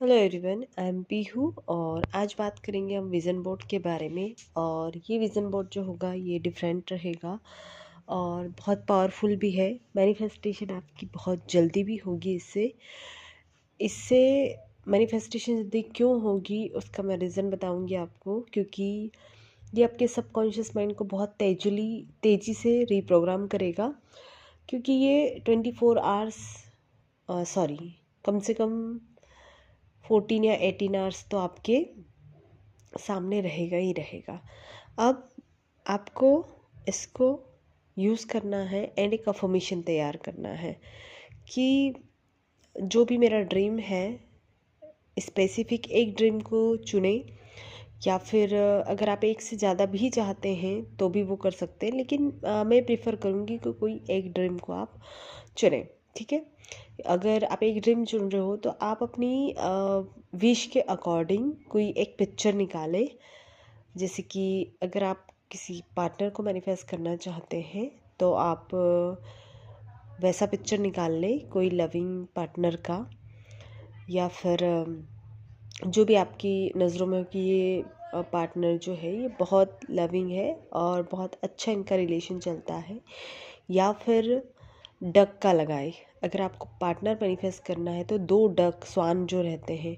Hello everyone, I am Pihu और आज बात करेंगे हम विज़न बोर्ड के बारे में। और ये विज़न बोर्ड जो होगा ये डिफरेंट रहेगा और बहुत पावरफुल भी है। मैनिफेस्टेशन आपकी बहुत जल्दी भी होगी इससे इससे मैनिफेस्टेशन जल्दी क्यों होगी उसका मैं रीज़न बताऊंगी आपको, क्योंकि ये आपके सबकॉन्शियस माइंड को बहुत तेज़ी से रीप्रोग्राम करेगा। क्योंकि ये 24 आवर्स सॉरी कम से कम 14 या 18 आवर्स तो आपके सामने रहेगा ही रहेगा। अब आपको इसको यूज़ करना है एंड एक अफर्मेशन तैयार करना है कि जो भी मेरा ड्रीम है, स्पेसिफिक एक ड्रीम को चुने, या फिर अगर आप एक से ज़्यादा भी चाहते हैं तो भी वो कर सकते हैं, लेकिन मैं प्रेफर करूँगी कि कोई एक ड्रीम को आप चुनें। ठीक है। अगर आप एक ड्रीम चुन रहे हो तो आप अपनी विश के अकॉर्डिंग कोई एक पिक्चर निकालें। जैसे कि अगर आप किसी पार्टनर को मैनिफेस्ट करना चाहते हैं तो आप वैसा पिक्चर निकाल लें, कोई लविंग पार्टनर का, या फिर जो भी आपकी नज़रों में हो कि ये पार्टनर जो है ये बहुत लविंग है और बहुत अच्छा इनका रिलेशन चलता है। या फिर डक का लगाए। अगर आपको पार्टनर मैनिफेस्ट करना है तो 2 डक स्वान जो रहते हैं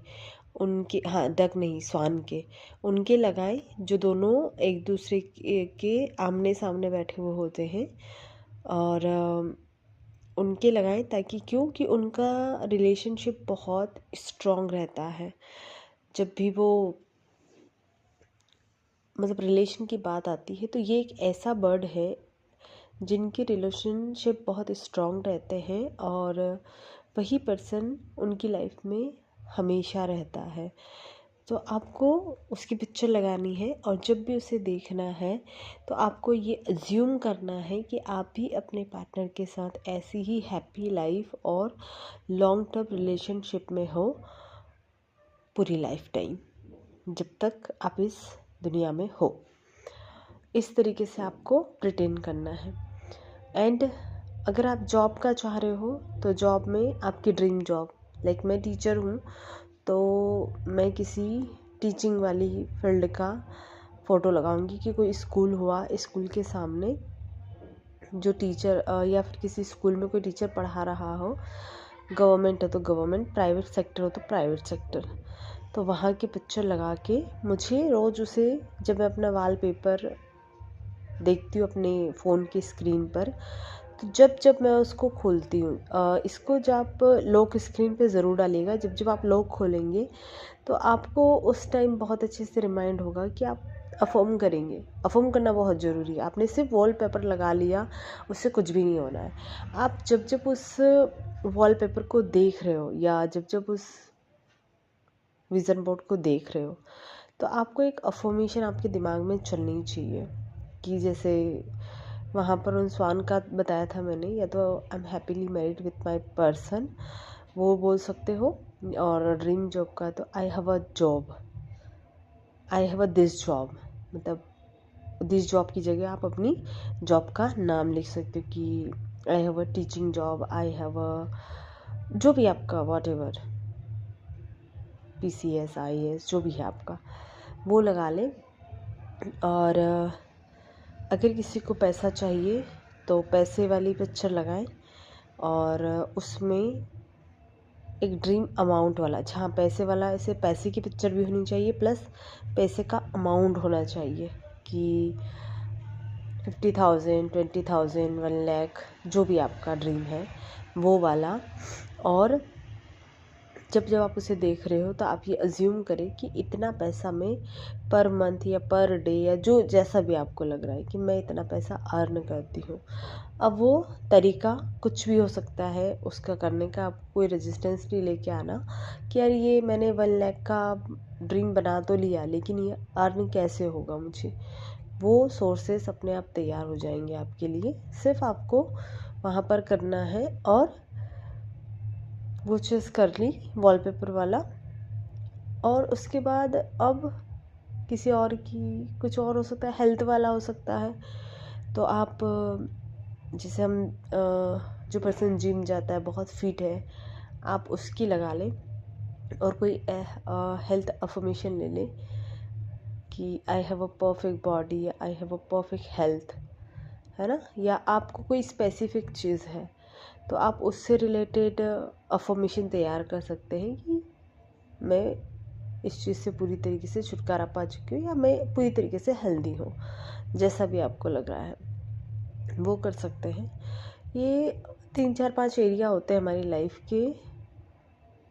उनके, हाँ डक नहीं स्वान के, उनके लगाएं जो दोनों एक दूसरे के आमने सामने बैठे हुए होते हैं। और उनके लगाएं ताकि, क्योंकि उनका रिलेशनशिप बहुत स्ट्रॉन्ग रहता है। जब भी वो मतलब रिलेशन की बात आती है तो ये एक ऐसा बर्ड है जिनके रिलेशनशिप बहुत स्ट्रॉन्ग रहते हैं और वही पर्सन उनकी लाइफ में हमेशा रहता है। तो आपको उसकी पिक्चर लगानी है और जब भी उसे देखना है तो आपको ये अज्यूम करना है कि आप भी अपने पार्टनर के साथ ऐसी ही हैप्पी लाइफ और लॉन्ग टर्म रिलेशनशिप में हो पूरी लाइफ टाइम, जब तक आप इस दुनिया में हो। इस तरीके से आपको प्रिटेंड करना है। एंड अगर आप जॉब का चाह रहे हो तो जॉब में आपकी ड्रीम जॉब, लाइक मैं टीचर हूँ तो मैं किसी टीचिंग वाली फील्ड का फ़ोटो लगाऊंगी कि कोई स्कूल हुआ, स्कूल के सामने जो टीचर या फिर किसी स्कूल में कोई टीचर पढ़ा रहा हो, गवर्नमेंट है तो गवर्नमेंट, प्राइवेट सेक्टर हो तो प्राइवेट सेक्टर, तो वहाँ की पिक्चर लगा के मुझे रोज़ उसे, जब मैं अपना वॉलपेपर देखती हूँ अपने फ़ोन की स्क्रीन पर, तो जब जब मैं उसको खोलती हूँ, इसको जब आप लॉक स्क्रीन पे ज़रूर डालिएगा, जब जब आप लॉक खोलेंगे तो आपको उस टाइम बहुत अच्छे से रिमाइंड होगा कि आप अफर्म करेंगे। अफर्म करना बहुत ज़रूरी है। आपने सिर्फ वॉलपेपर लगा लिया, उससे कुछ भी नहीं होना है। आप जब जब उस वॉलपेपर को देख रहे हो या जब जब उस विज़न बोर्ड को देख रहे हो तो आपको एक अफर्मेशन आपके दिमाग में चलनी चाहिए कि जैसे वहाँ पर उन स्वान का बताया था मैंने, या तो I am happily married with my person, वो बोल सकते हो। और ड्रीम जॉब का तो आई have a job, I have a this job, मतलब दिस जॉब की जगह आप अपनी जॉब का नाम लिख सकते हो कि आई have a teaching job, I have अ जो भी आपका वॉट एवर, PCS IAS जो भी है आपका वो लगा लें। और अगर किसी को पैसा चाहिए तो पैसे वाली पिक्चर लगाएं और उसमें एक ड्रीम अमाउंट वाला, जहाँ पैसे वाला, ऐसे पैसे की पिक्चर भी होनी चाहिए प्लस पैसे का अमाउंट होना चाहिए कि 50,000, 20,000, 1 लाख, जो भी आपका ड्रीम है वो वाला। और जब जब आप उसे देख रहे हो तो आप ये अज्यूम करें कि इतना पैसा मैं पर मंथ या पर डे या जो जैसा भी आपको लग रहा है कि मैं इतना पैसा अर्न करती हूँ। अब वो तरीका कुछ भी हो सकता है उसका करने का, आप कोई रेजिस्टेंस नहीं लेके आना कि यार ये मैंने 1 लाख का ड्रीम बना तो लिया लेकिन ये अर्न कैसे होगा मुझे। वो सोर्सेस अपने आप तैयार हो जाएंगे आपके लिए, सिर्फ आपको वहाँ पर करना है। और वो चीज़ कर ली वॉलपेपर वाला, और उसके बाद अब किसी और की कुछ और हो सकता है, हेल्थ वाला हो सकता है। तो आप जैसे हम जो पर्सन जिम जाता है बहुत फिट है, आप उसकी लगा लें और कोई हेल्थ अफर्मेशन ले लें कि आई have a perfect body, I have a perfect health, है ना। या आपको कोई स्पेसिफिक चीज़ है तो आप उससे रिलेटेड अफर्मेशन तैयार कर सकते हैं कि मैं इस चीज़ से पूरी तरीके से छुटकारा पा चुकी हूँ, या मैं पूरी तरीके से हेल्दी हूँ, जैसा भी आपको लग रहा है वो कर सकते हैं। ये 3 4 5 एरिया होते हैं हमारी लाइफ के,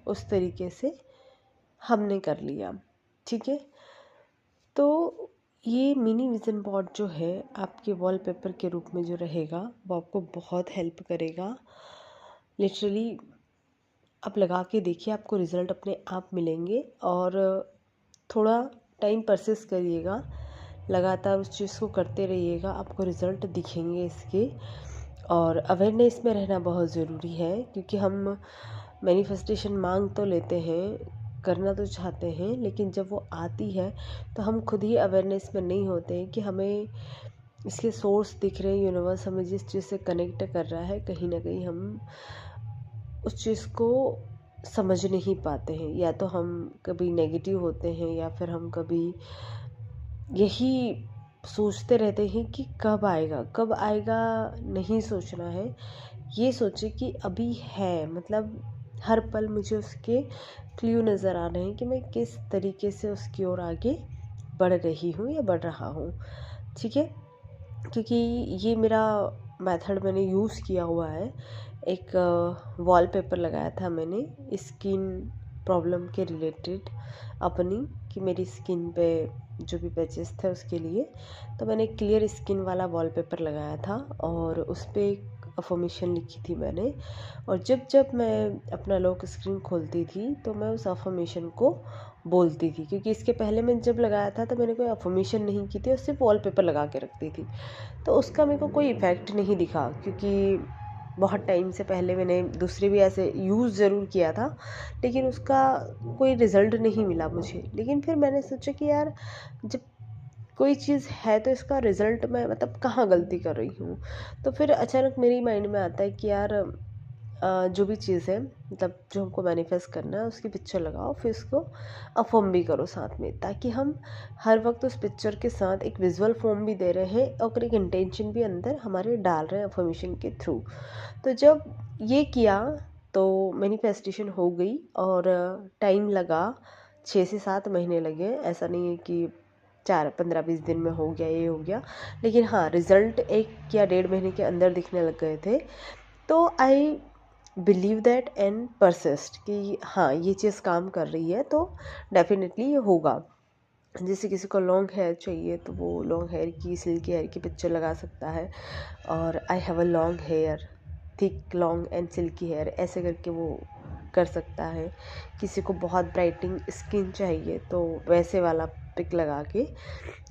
उस तरीके से हमने कर लिया, ठीक है। तो ये मिनी विज़न बोर्ड जो है आपके वॉलपेपर के रूप में जो रहेगा वो आपको बहुत हेल्प करेगा। लिटरली आप लगा के देखिए, आपको रिज़ल्ट अपने आप मिलेंगे। और थोड़ा टाइम परसिस्ट करिएगा, लगातार उस चीज़ को करते रहिएगा, आपको रिज़ल्ट दिखेंगे इसके। और अवेयरनेस में रहना बहुत ज़रूरी है, क्योंकि हम मैनिफेस्टेशन मांग तो लेते हैं, करना तो चाहते हैं, लेकिन जब वो आती है तो हम खुद ही अवेयरनेस में नहीं होते हैं कि हमें इसके सोर्स दिख रहे हैं। यूनिवर्स हमें जिस चीज़ से कनेक्ट कर रहा है, कहीं ना कहीं हम उस चीज़ को समझ नहीं पाते हैं। या तो हम कभी नेगेटिव होते हैं, या फिर हम कभी यही सोचते रहते हैं कि कब आएगा कब आएगा। नहीं सोचना है, ये सोचे कि अभी है, मतलब हर पल मुझे उसके क्ल्यू नज़र आ रहे हैं कि मैं किस तरीके से उसकी ओर आगे बढ़ रही हूँ या बढ़ रहा हूँ, ठीक है। क्योंकि ये मेरा मेथड मैंने यूज़ किया हुआ है। एक वॉलपेपर लगाया था मैंने स्किन प्रॉब्लम के रिलेटेड अपनी, कि मेरी स्किन पे जो भी पैचेस थे उसके लिए। तो मैंने क्लियर स्किन वाला वॉलपेपर लगाया था और उस पर एक अफर्मेशन लिखी थी मैंने। और जब जब मैं अपना लॉक स्क्रीन खोलती थी तो मैं उस अफर्मेशन को बोलती थी, क्योंकि इसके पहले मैंने जब लगाया था तो मैंने कोई अफर्मेशन नहीं की थी और सिर्फ वॉलपेपर लगा के रखती थी। तो उसका मेरे को कोई इफ़ेक्ट नहीं दिखा, क्योंकि बहुत टाइम से पहले मैंने दूसरे भी ऐसे यूज़ ज़रूर किया था, लेकिन उसका कोई रिज़ल्ट नहीं मिला मुझे। लेकिन फिर मैंने सोचा कि यार, जब कोई चीज़ है तो इसका रिज़ल्ट मैं मतलब कहाँ गलती कर रही हूँ। तो फिर अचानक मेरी माइंड में आता है कि यार जो भी चीज़ है, मतलब जो हमको मैनिफेस्ट करना है, उसकी पिक्चर लगाओ, फिर उसको अफर्म भी करो साथ में, ताकि हम हर वक्त उस पिक्चर के साथ एक विजुअल फॉर्म भी दे रहे हैं और एक इंटेंशन भी अंदर हमारे डाल रहे हैं अफर्मेशन के थ्रू। तो जब ये किया तो मैनिफेस्टेशन हो गई। और टाइम लगा, 6 से 7 महीने लगे। ऐसा नहीं है कि 4 15 20 दिन में हो गया, ये हो गया। लेकिन हाँ, रिज़ल्ट 1 या 1.5 महीने के अंदर दिखने लग गए थे। तो I believe that and persist कि हाँ, ये चीज़ काम कर रही है, तो डेफिनेटली ये होगा। जैसे किसी को लॉन्ग हेयर चाहिए तो वो लॉन्ग हेयर की, सिल्की हेयर की पिक्चर लगा सकता है, और I have a long hair, thick long and silky hair, ऐसे करके वो कर सकता है। किसी को बहुत ब्राइटनिंग स्किन चाहिए तो वैसे वाला पिक लगा के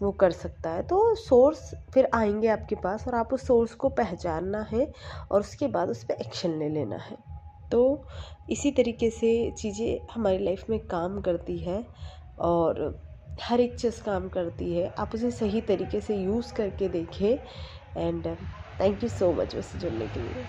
वो कर सकता है। तो सोर्स फिर आएंगे आपके पास, और आप उस सोर्स को पहचानना है और उसके बाद उस पर एक्शन ले लेना है। तो इसी तरीके से चीज़ें हमारी लाइफ में काम करती है, और हर एक चीज़ काम करती है। आप उसे सही तरीके से यूज़ करके देखें। And thank you so much मुझसे जुड़ने के लिए।